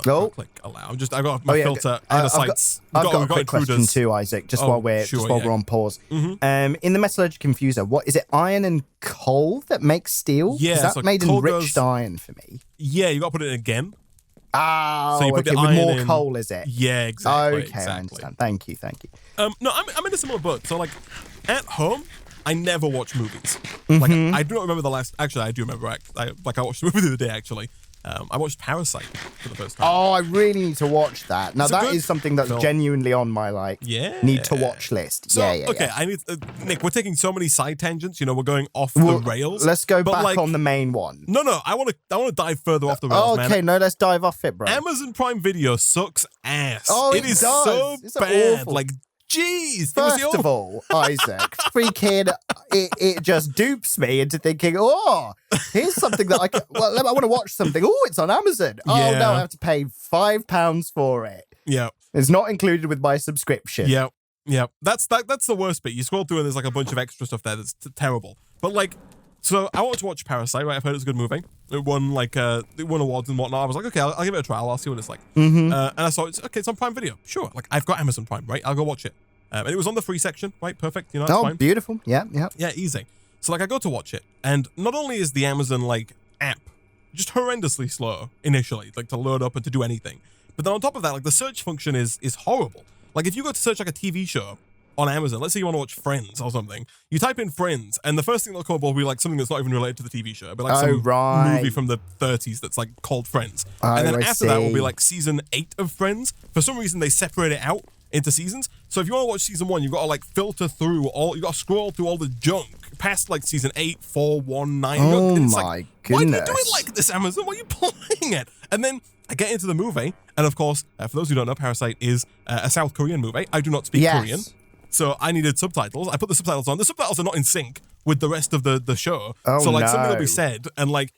No. I'll click allow. I got my filter. I've sites. got a We've quick question intruders. too, Isaac. Just Oh, while we're sure, we're on pause. Mhm. In the metallurgical confuser, what is it? Iron and coal that makes steel? Yeah, Is that so made coal enriched goes- iron for me? Yeah, you got to put it in again. Oh, So you put okay, the with iron more in- coal, is it? Yeah, exactly. Okay, exactly. I understand. Thank you. No, I'm in a similar boat. So like, at home, I never watch movies. Mm-hmm. Like, I do not remember the last. Actually, I do remember. I watched the movie the other day. Actually, I watched Parasite for the first time. Oh, I really need to watch that. Now It's a that good is something that's film. genuinely on my need to watch list. So yeah. okay, I need Nick. We're taking so many side tangents. We're going off the rails. Let's go but back like, on the main one. No, I want to dive further off the rails, Okay, man. no, let's dive off it, bro. Amazon Prime Video sucks ass. Oh, it it is does. so It's bad. awful. Like, jeez. First of all, Isaac, freaking, it just dupes me into thinking, oh, here's something that I want to watch something. Oh, it's on Amazon. Oh, Yeah. no, I have to pay £5 for it. Yeah. It's not included with my subscription. Yeah. Yeah. That's the worst bit. You scroll through and there's like a bunch of extra stuff there that's terrible. But like, so I wanted to watch Parasite, right? I've heard it's a good movie. It won awards and whatnot. I was like, okay, I'll give it a try. I'll see what it's like. Mm-hmm. And I saw it's on Prime Video. Sure. Like, I've got Amazon Prime, right? I'll go watch it. And it was on the free section, right? Perfect. It's Oh, fine. beautiful. Yeah. Yeah, easy. So like I go to watch it, and not only is the Amazon like app just horrendously slow initially, like to load up and to do anything, but then on top of that, like the search function is horrible. Like if you go to search like a TV show on Amazon, let's say you want to watch Friends or something, you type in Friends, and the first thing that'll come up will be like something that's not even related to the TV show, but like some movie from the 30s that's like called Friends. And then after that will be like season 8 of Friends. For some reason they separate it out into seasons. So if you want to watch season 1, you've got to like filter through you got to scroll through all the junk past like season 8, 4, 1, 9. Oh it's my like, goodness. why do you do it like this, Amazon? Why are you playing it? And then I get into the movie, and of course, for those who don't know, Parasite is a South Korean movie. I do not speak Korean. So I needed subtitles. I put the subtitles on. The subtitles are not in sync with the rest of the show. Oh, so like something will no. be said, and like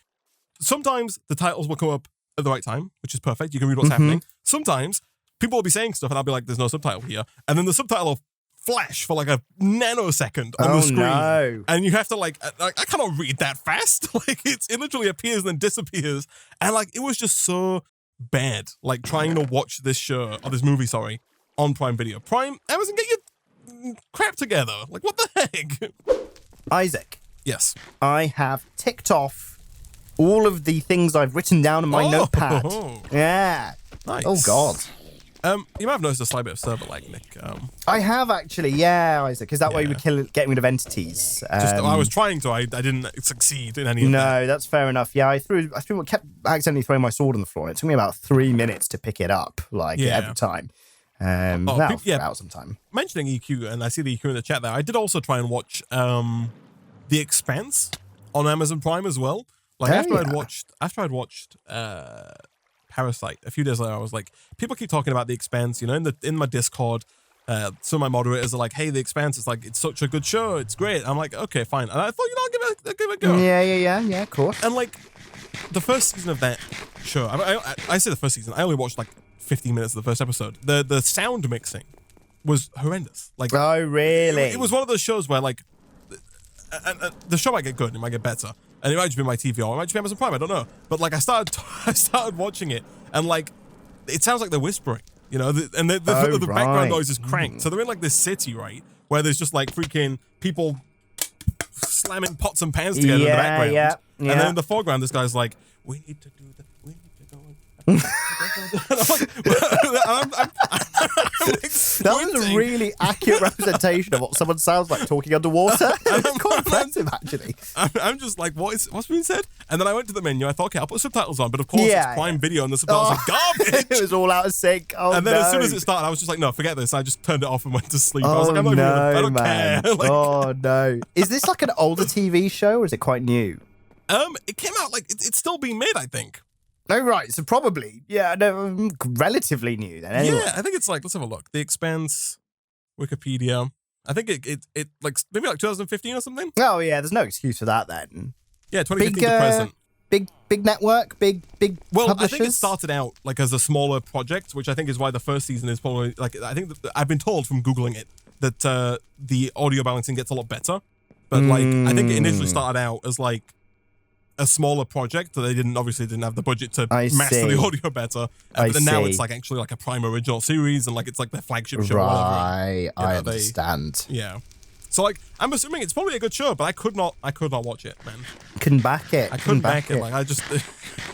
sometimes the titles will come up at the right time, which is perfect. You can read what's happening. Sometimes people will be saying stuff, and I'll be like, "There's no subtitle here," and then the subtitle will flash for like a nanosecond on the screen, no. and you have to like, I cannot read that fast. Like it literally appears and then disappears, and like it was just so bad. Like trying to watch this show or this movie, sorry, on Prime Video. Amazon, get your crap together. Like what the heck? Isaac, Yes. I have ticked off all of the things I've written down in my notepad. Yeah. Nice. Oh, God. You might have noticed a slight bit of server lag, Nick. I have actually, yeah, Isaac, because that way we're getting rid of entities. I was trying to, I didn't succeed in any of that. No, that's fair enough. Yeah, I kept accidentally throwing my sword on the floor. It took me about 3 minutes to pick it up, every time. That'll figure out sometime. Mentioning EQ, and I see the EQ in the chat there, I did also try and watch The Expanse on Amazon Prime as well. Like after I'd watched Parasite a few days later, I was like, people keep talking about The Expanse, in my Discord. Some of my moderators are like, hey, The Expanse is like, it's such a good show, it's great. I'm like, okay, fine. And I thought, I'll give it a go. Yeah, of course. And like the first season of that show, I say the first season, I only watched like 15 minutes of the first episode. The sound mixing was horrendous. Like, oh, really? It was one of those shows where like the show might get good, it might get better, and it might just be my TV or it might just be Amazon Prime, I don't know. But like I started watching it, and like it sounds like they're whispering, and the background noise is cranked. So they're in like this city, right, where there's just like freaking people slamming pots and pans together in the background. Yeah. And then in the foreground, this guy's like, we need to go and That was a really accurate representation of what someone sounds like talking underwater. It's quite impressive, actually. I'm just like, what's being said? And then I went to the menu. I thought, okay, I'll put subtitles on. But of course, it's Prime Video, and the subtitles are garbage. It was all out of sync. Oh, and then no. as soon as it started, I was just like, no, forget this. I just turned it off and went to sleep. I was like, I'm not even I don't care. Like, oh no! Is this like an older TV show, or is it quite new? It came out like it's still being made, I think. Oh right, so probably relatively new then. Anyway. Yeah, I think it's like, let's have a look. The Expanse, Wikipedia. I think it like maybe like 2015 or something. Oh yeah, there's no excuse for that then. Yeah, 2015 to present. Big network, big. Well, publishers? I think it started out like as a smaller project, which I think is why the first season is probably like, I think that I've been told from Googling it that the audio balancing gets a lot better. But like, I think it initially started out as like a smaller project, so they obviously didn't have the budget to master the audio better. But then now it's like actually like a Prime original series, and like it's like their flagship show. Right, I understand. Yeah. So like, I'm assuming it's probably a good show, but I could not watch it, man. Couldn't back it. I couldn't back it. Like I just,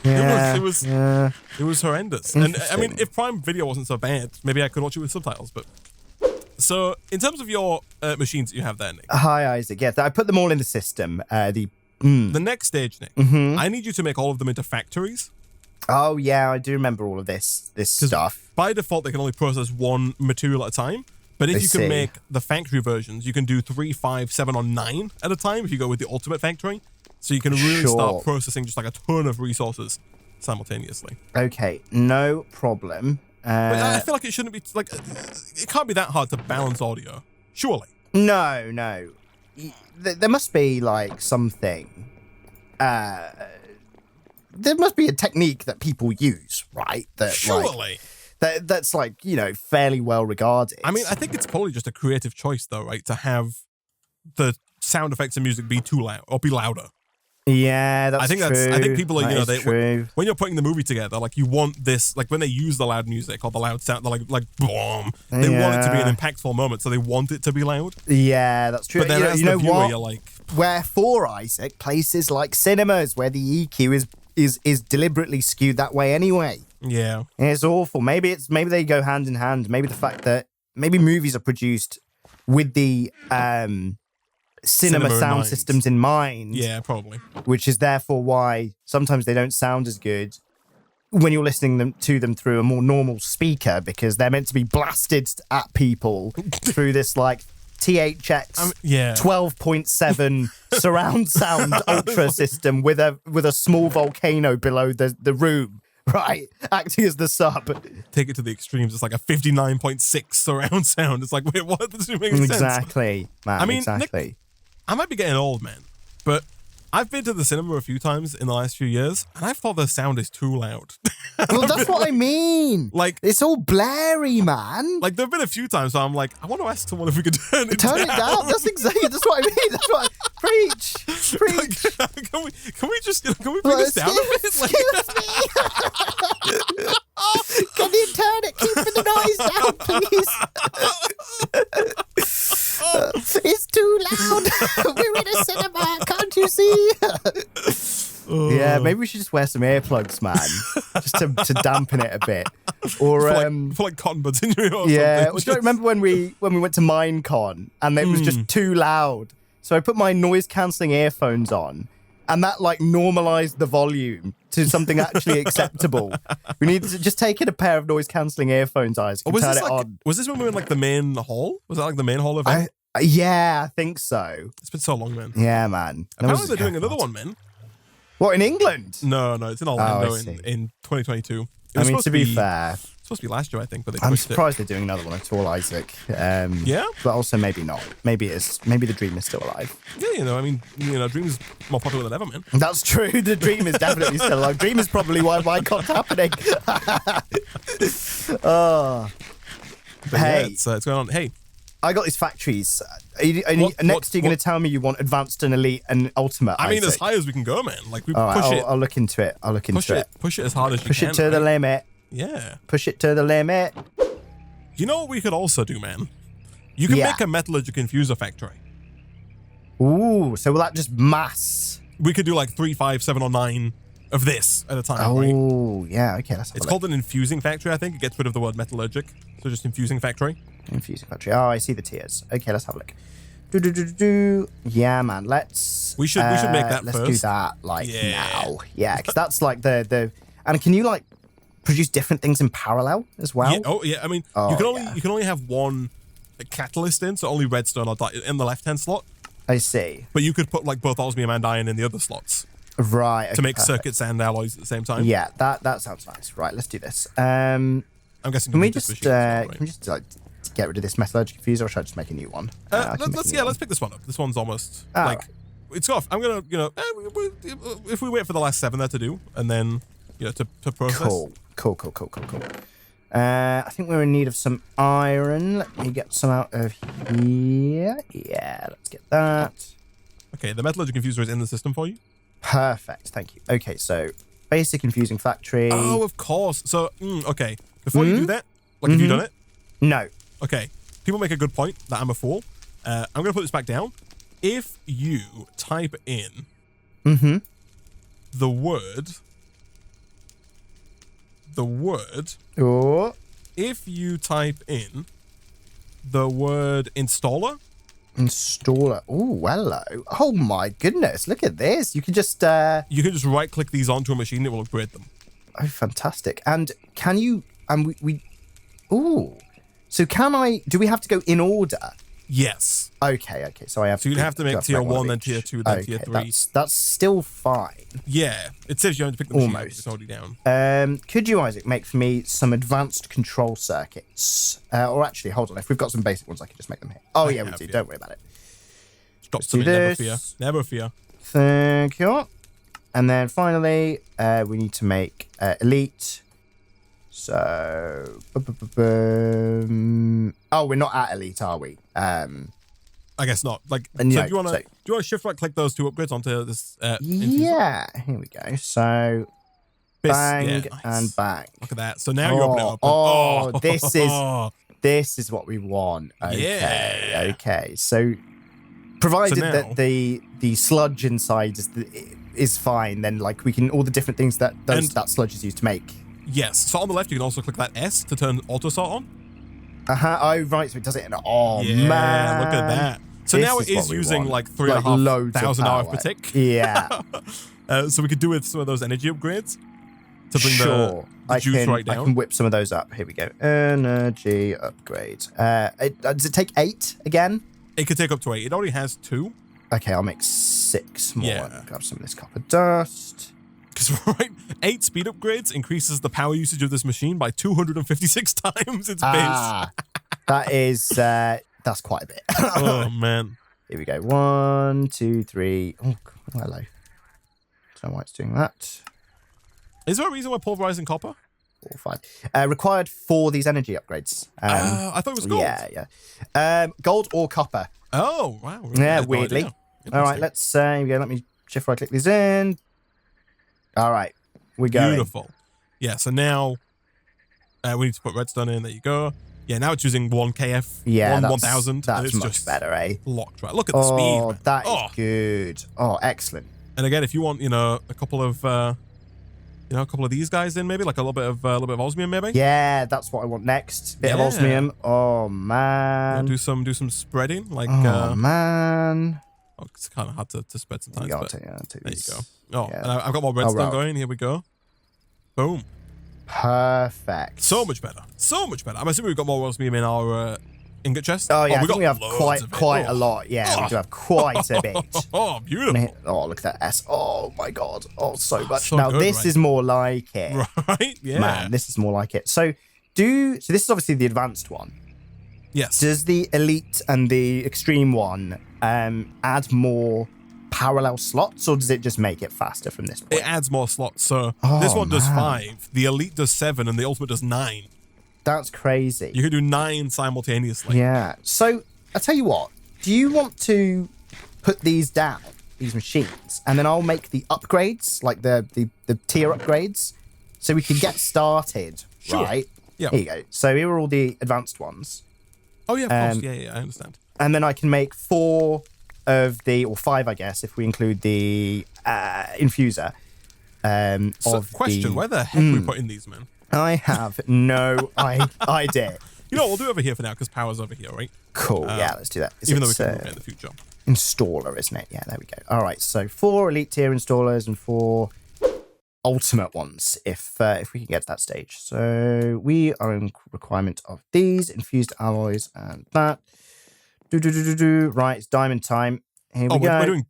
it was horrendous. And I mean, if Prime Video wasn't so bad, maybe I could watch it with subtitles. But so in terms of your machines that you have there, Nick. Hi, Isaac. Yeah, I put them all in the system. The next stage, Nick, I need you to make all of them into factories. Oh yeah, I do remember all of this stuff. By default, they can only process one material at a time. But if you can make the factory versions, you can do 3, 5, 7, or 9 at a time if you go with the ultimate factory. So you can really start processing just like a ton of resources simultaneously. Okay, no problem. But I feel like it shouldn't be like, it can't be that hard to balance audio, surely. No. There must be like something. There must be a technique that people use, right? That surely. That's like, fairly well regarded. I mean, I think it's probably just a creative choice, though, right? To have the sound effects and music be too loud or be louder. Yeah, that's true. I think people are, when you're putting the movie together, like you want this, like when they use the loud music or the loud sound, they're like boom, they want it to be an impactful moment, so they want it to be loud. Yeah, that's true. But then as the viewer, you're like, wherefore, Isaac, places like cinemas where the EQ is deliberately skewed that way anyway. Yeah, it's awful. Maybe they go hand in hand. Maybe the fact that maybe movies are produced with the cinema sound systems in mind. Yeah, probably. Which is therefore why sometimes they don't sound as good when you're listening to them through a more normal speaker, because they're meant to be blasted at people through this like THX 12.7 surround sound ultra system with a small volcano below the room. Right, acting as the sub. Take it to the extremes. It's like a 59.6 surround sound. It's like, wait, what? This doesn't make sense. Exactly, man. I mean, exactly. Nick, I might be getting old, man, but I've been to the cinema a few times in the last few years, and I thought the sound is too loud. Well, that's what I mean. Like, it's all blurry, man. Like, there have been a few times where I'm like, I want to ask someone if we could turn it down. That's exactly. That's what I mean. That's what. Preach. Can we just bring this down a bit? Excuse me. Can you turn it? Keep the noise down, please. It's too loud. We're in a cinema. Can't you see? Yeah, maybe we should just wear some earplugs, man, just to dampen it a bit. Or for like cotton buds in your ear or yeah, something. do you remember when we went to Minecon and it was just too loud? So I put my noise cancelling earphones on, and that like normalized the volume to something actually acceptable. We need to just take in a pair of noise cancelling earphones, Isaac, and turn it on. Was this when we were in like the main hall? Was that like the main hall event? Yeah, I think so. It's been so long, man. Yeah, man. Apparently they're doing another one, man. What, in England? No, it's in Orlando in 2022. I mean, to be fair, it's supposed to be last year, I think, but I'm surprised they're doing another one at all, Isaac. Yeah, but also maybe not. Maybe the dream is still alive. Yeah, I mean, Dream's more popular than ever, man. That's true. The dream is definitely still alive. Dream is probably why Minecon's happening. Oh, but hey, it's going on. Hey, I got these factories. Next, you're going to tell me you want advanced and elite and ultimate. I mean, as high as we can go, man. Like we push it. I'll look into it. Push it as hard as you can. Push it to the limit. Yeah. Push it to the limit. You know what we could also do, man? You can make a metallurgic infuser factory. Ooh, so will that just mass? We could do like 3, 5, 7, or 9 of this at a time, right? Oh, yeah. Okay, let's have It's a look. called an infusing factory, I think. It gets rid of the word metallurgic. So just infusing factory. Infusing factory. Oh, I see the tiers. Okay, let's have a look. Yeah, man. We should make that let's first. do that Yeah. now. Yeah, because that's like the and can you like produce different things in parallel as well? Yeah, oh yeah, I mean you can only have one catalyst in, so only redstone or in the left hand slot. I see. But you could put like both osmium and iron in the other slots. Right. Okay, to make perfect. circuits and alloys at the same time. Yeah, that sounds nice. Right, let's do this. I'm guessing. Can we just can we just like get rid of this metallurgic fuser, or should I just make a new one? Let's pick this one up. This one's almost Right. it's off. I'm gonna if we wait for the last 7 there to do, and then to process. Cool. I think we're in need of some iron. Let me get some out of here. Yeah, let's get that. Okay, the metallurgic infuser is in the system for you. Perfect, thank you. Okay, so basic infusing factory. Oh, of course. So, okay. Before you do that, have you done it? No. Okay. People make a good point that I'm a fool. I'm going to put this back down. If you type in the word, Oh. if you type in the word installer, Installer. Oh, hello. Oh my goodness, look at this. You can just you can just right click these onto a machine. It will upgrade them. Oh, fantastic. And can you and we ooh. So do we have to go in order? Yes. Okay. So I have So you'd have to make tier 1, then tier 2, then tier 3. That's still fine. Yeah. It says you have to pick the machine up. It's already down. Could you, Isaac, make for me some advanced control circuits? Or actually, hold on. If we've got some basic ones, I can just make them here. Oh, yeah, we do. Don't worry about it. Drop some in, never fear. Never fear. Thank you. And then finally, we need to make elite. So, oh, we're not at elite, are we? I guess not. Like, And so yeah, do you want to shift right click those 2 upgrades onto this? Yeah, here we go. So, bang and bang. Look at that. So now you open it up. Oh, this is what we want. Okay, okay. So, provided that the sludge inside is fine, then like we can all the different things that that sludge is used to make. Yes. So on the left, you can also click that S to turn auto sort on. Oh, right. So it does it in. Oh, yeah, man. Look at that. So now it is using like 3,500 hours per tick. Yeah. So we could do with some of those energy upgrades to bring the juice right down. I can whip some of those up. Here we go. Energy upgrade. Does it take 8 again? It could take up to 8. It already has 2. Okay, I'll make 6 more. Yeah. Grab some of this copper dust. Because 8 speed upgrades increases the power usage of this machine by 256 times its base. That is that's quite a bit. Oh man. Here we go. 1, 2, 3. Oh, hello. Don't know why it's doing that. Is there a reason we're pulverizing copper? 4, 5. Required for these energy upgrades. I thought it was gold. Yeah. Gold or copper. Oh wow. Yeah, weirdly. All right, let's here we go. Let me shift right click these in. All right, we're going. Beautiful. Yeah, so now we need to put redstone in. There you go. Yeah, now it's using 1 KF. Yeah, 1000. That's it's much just better, eh? Locked right. Look at the speed. Man. That is good. Oh, excellent. And again, if you want, a couple of, a couple of these guys in, maybe like a little bit of osmium, maybe. Yeah, that's what I want next. Bit of osmium. Oh man. Do some spreading, like. Oh man. Oh, it's kind of hard to spread sometimes. I'll but take there you go. Yeah. Oh, and I've got more redstone going. Here we go. Boom. Perfect. So much better. So much better. I'm assuming we've got more osmium in our ingot chest. Oh yeah, we have loads quite a lot. Yeah, we do have quite a bit. Oh, beautiful. Oh, look at that S. Oh my god. Oh, so much. So now good, this is more like it. Right? Yeah. Man, this is more like it. So this is obviously the advanced one. Yes. Does the elite and the extreme one add more parallel slots, or does it just make it faster from this point? It adds more slots. So this one does 5, the elite does 7, and the ultimate does 9. That's crazy. You can do 9 simultaneously. Yeah. So I'll tell you what. Do you want to put these down, these machines, and then I'll make the upgrades, like the tier upgrades, so we can get started, Sure. right? Yeah. Here you go. So here are all the advanced ones. Oh yeah, of course. Yeah, I understand. And then I can make 4 of the, or 5, I guess, if we include the infuser. Question, where the heck are we putting these, man? I have no idea. You know what, we'll do it over here for now, because power's over here, right? Cool, yeah, let's do that. Even though we can move it in the future. Installer, isn't it? Yeah, there we go. All right, so 4 elite tier installers and 4 ultimate ones, if we can get to that stage. So we are in requirement of these infused alloys and that. Right, it's diamond time. Here we go. We're doing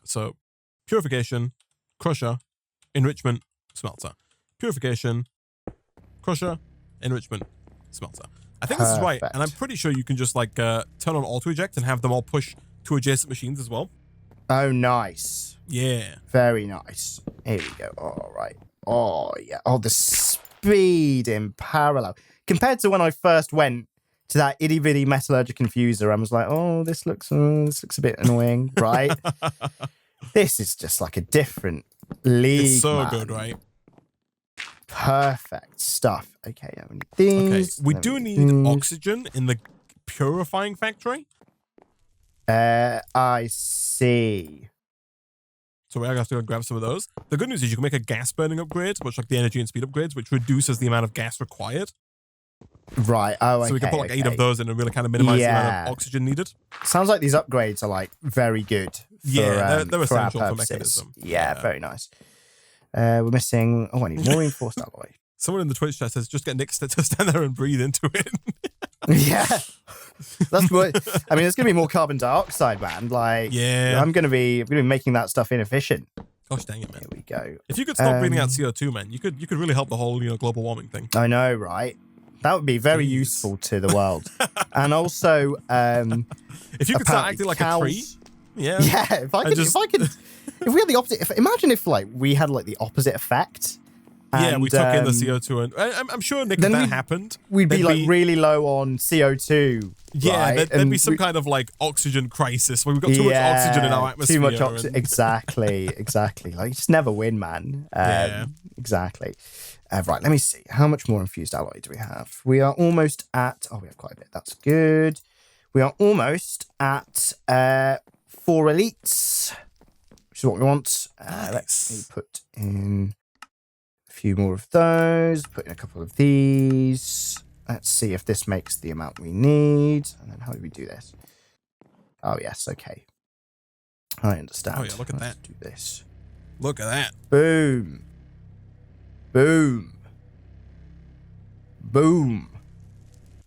so purification, crusher, enrichment, smelter. Purification, crusher, enrichment, smelter. I think this is right, and I'm pretty sure you can just like turn on auto eject and have them all push to adjacent machines as well. Oh, nice. Yeah. Very nice. Here we go. All right. Oh, yeah. Oh, the speed in parallel. Compared to when I first went to that itty-bitty metallurgic infuser, I was like, oh, this looks a bit annoying, right? This is just like a different league, It's so man. good, right? Perfect stuff. Okay, I need these. Okay, we do need oxygen in the purifying factory. I see. So we're going to have to go grab some of those. The good news is you can make a gas burning upgrade, much like the energy and speed upgrades, which reduces the amount of gas required. Right. Oh, So we can put like 8 of those in and really kind of minimize the amount of oxygen needed. Sounds like these upgrades are like very good. For, they're essential for purposes. Mechanism. Yeah, very nice. We're missing. Oh, I need more reinforced alloy. Someone in the Twitch chat says, just get Nick to stand there and breathe into it. Yeah. That's what I mean. There's gonna be more carbon dioxide, man. Like, yeah, I'm gonna be making that stuff inefficient. Gosh dang it, man. Here we go. If you could stop breathing out CO2, man, you could really help the whole global warming thing. I know, right? That would be very useful to the world. And also, if you could start acting like a tree, yeah. If we had the opposite. Imagine if like we had like the opposite effect. And, we took in the CO2, and I'm sure, Nick, if that happened, we'd be like really low on CO2. Yeah, right? there'd be some kind of like oxygen crisis where we've got too much oxygen in our atmosphere. Too much oxygen. Exactly. Like, you just never win, man. Exactly. Right, let me see. How much more infused alloy do we have? We are almost at... Oh, we have quite a bit. That's good. We are almost at 4 elites, which is what we want. Nice. Let's put in a few more of those. Put in a couple of these. Let's see if this makes the amount we need. And then how do we do this? Oh, yes. Okay. I understand. Oh, yeah. Look at that. Do this. Look at that. Boom. Boom. Boom.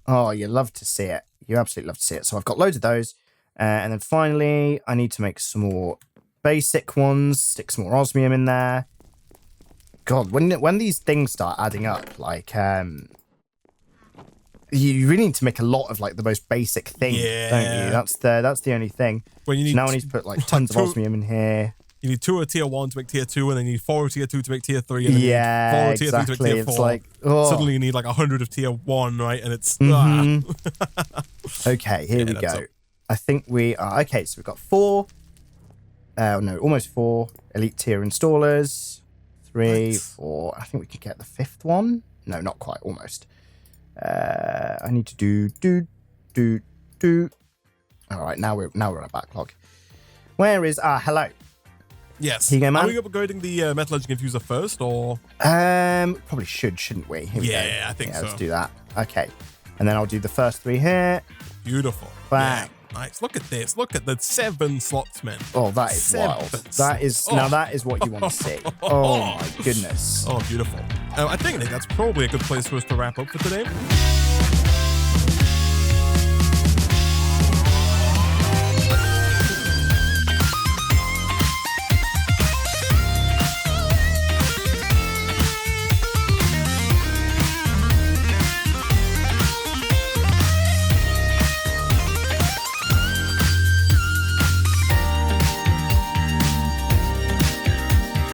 Oh, you love to see it. You absolutely love to see it. So I've got loads of those. And then finally, I need to make some more basic ones. Stick some more osmium in there. God, when these things start adding up, like, you really need to make a lot of like the most basic thing, don't you? That's the only thing. Well, you need now I need to put like tons of osmium in here. You need 2 of tier 1 to make tier 2, and then you need 4 of tier 2 to make tier 3, and then you need 4 of tier 3 to make tier 4. It's like, suddenly you need like 100 of tier 1, right? And it's... Okay, here we go. I think we are... Okay, so we've got 4... no, almost 4 elite tier installers. 3, 4... I think we can get the 5th one. No, not quite, almost. I need to do... All right, now we're on a backlog. Where is... hello. Yes. Here you go, man. Are we upgrading the metallurgic infuser first, or...? Probably shouldn't we? Here we go. I think so. Let's do that. Okay. And then I'll do the first 3 here. Beautiful. Bang. Yeah, nice. Look at this. Look at the 7 slots, man. Oh, that is wild. That is... Now, that is what you want to see. Oh, my goodness. Oh, beautiful. I think that's probably a good place for us to wrap up for today.